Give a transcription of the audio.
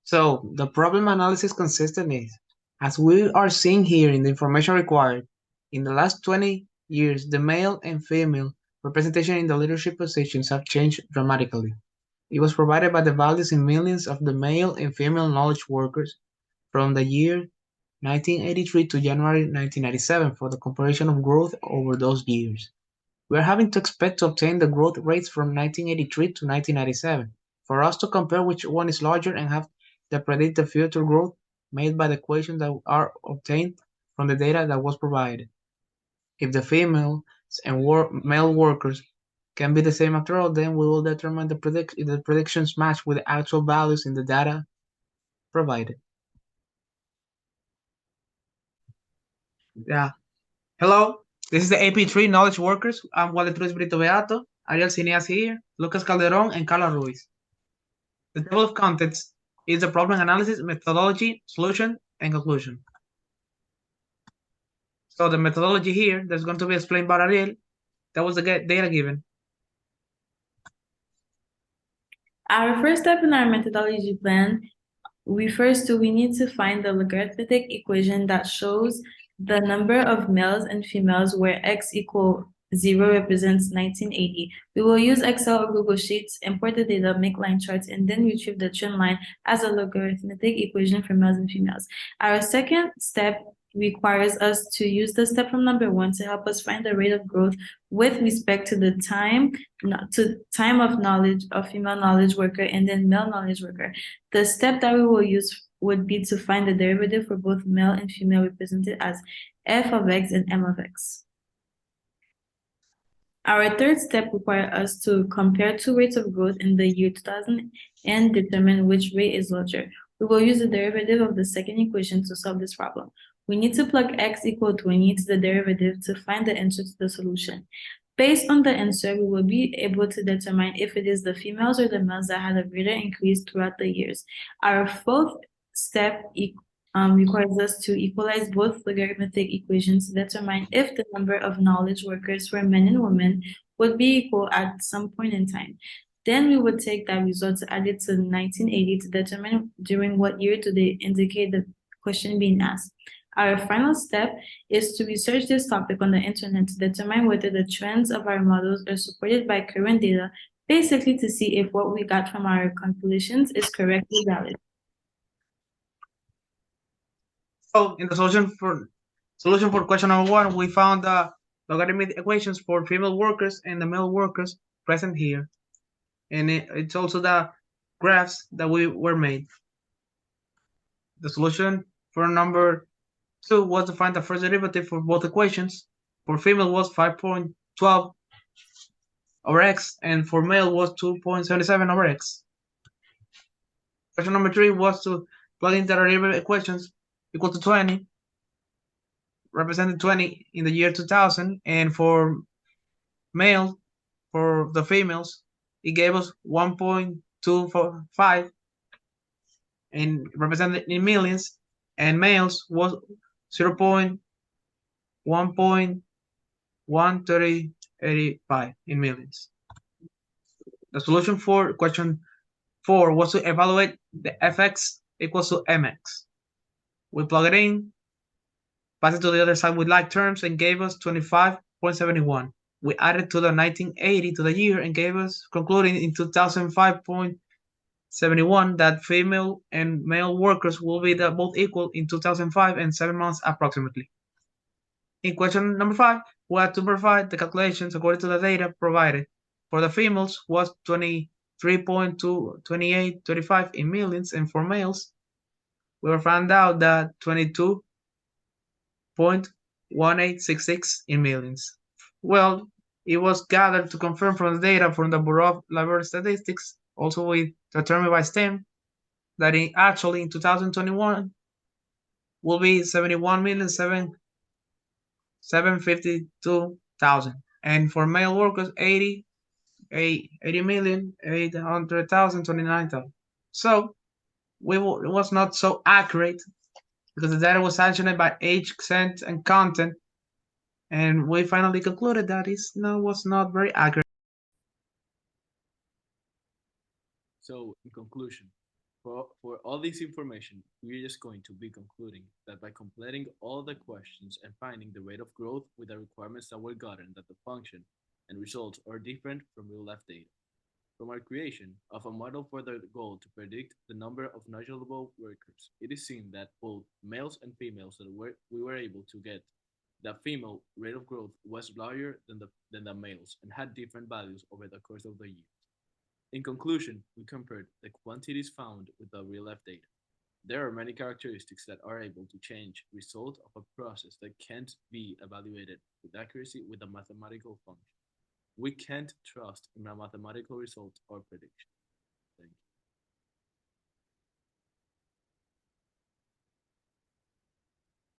So the problem analysis consistent is, as we are seeing here in the information required, in the last 20 years, the male and female representation in the leadership positions have changed dramatically. It was provided by the values in millions of the male and female knowledge workers from the year 1983 to January 1997 for the comparison of growth over those years. We are having to expect to obtain the growth rates from 1983 to 1997 for us to compare which one is larger and have the predicted future growth made by the equations that are obtained from the data that was provided. If the females and male workers can be the same after all, then we will determine if the predictions match with the actual values in the data provided. Yeah. Hello, this is the AP3 Knowledge Workers. I'm Walter Brito Beato, Ariel Cineas here, Lucas Calderon, and Carla Ruiz. The table of contents is the problem analysis, methodology, solution, and conclusion. So the methodology here that's going to be explained by Ariel, that was the data given. Our first step in our methodology plan refers to we need to find the logarithmic equation that shows the number of males and females where x equal 0 represents 1980. We will use Excel or Google Sheets, import the data, make line charts, and then retrieve the trend line as a logarithmic equation for males and females. Our second step requires us to use the step from number 1 to help us find the rate of growth with respect to the time of knowledge of female knowledge worker and then male knowledge worker. The step that we will use would be to find the derivative for both male and female represented as f of x and m of x. Our third step requires us to compare two rates of growth in the year 2000 and determine which rate is larger. We will use the derivative of the second equation to solve this problem. We need to plug x equal 20 to the derivative to find the answer to the solution. Based on the answer, we will be able to determine if it is the females or the males that had a greater increase throughout the years. Our fourth step requires us to equalize both logarithmic equations to determine if the number of knowledge workers for men and women would be equal at some point in time. Then we would take that result to add it to 1980 to determine during what year do they indicate the question being asked. Our final step is to research this topic on the internet to determine whether the trends of our models are supported by current data, basically to see if what we got from our calculations is correctly valid. So in the solution for question number 1, we found the logarithmic equations for female workers and the male workers present here. And it's also the graphs that were made. The solution for number 2 was to find the first derivative for both equations. For female was 5.12 over x, and for male was 2.77 over x. Question number 3 was to plug in the derivative equations equal to 20, represented 20 in the year 2000, and for the females, it gave us 1.245 and represented in millions, and males was 1.1385 in millions. The solution for question 4 was to evaluate the fx equals to mx. We plug it in, pass it to the other side with like terms, and gave us 25.71. We added to the 1980 to the year and gave us, concluding in 2005.71, that female and male workers will be both equal in 2005 and 7 months approximately. In question number 5, we had to provide the calculations according to the data provided. For the females was 23.22835 in millions, and for males, we found out that 22.1866 in millions. Well, it was gathered to confirm from the data from the Bureau of Labor Statistics, also determined by STEM, that actually in 2021 will be 71,752,000, and for male workers 80,800,029,000. So it was not so accurate because the data was sanctioned by age, scent, and content, and we finally concluded that it was not very accurate. So, in conclusion, For all this information, we're just going to be concluding that by completing all the questions and finding the rate of growth with the requirements that were gotten, that the function and results are different from real life data. From our creation of a model for the goal to predict the number of knowledgeable workers, it is seen that both males and females that we were able to get, the female rate of growth was larger than the males and had different values over the course of the year. In conclusion, we compared the quantities found with the real life data. There are many characteristics that are able to change result of a process that can't be evaluated with accuracy with a mathematical function. We can't trust in a mathematical result or prediction.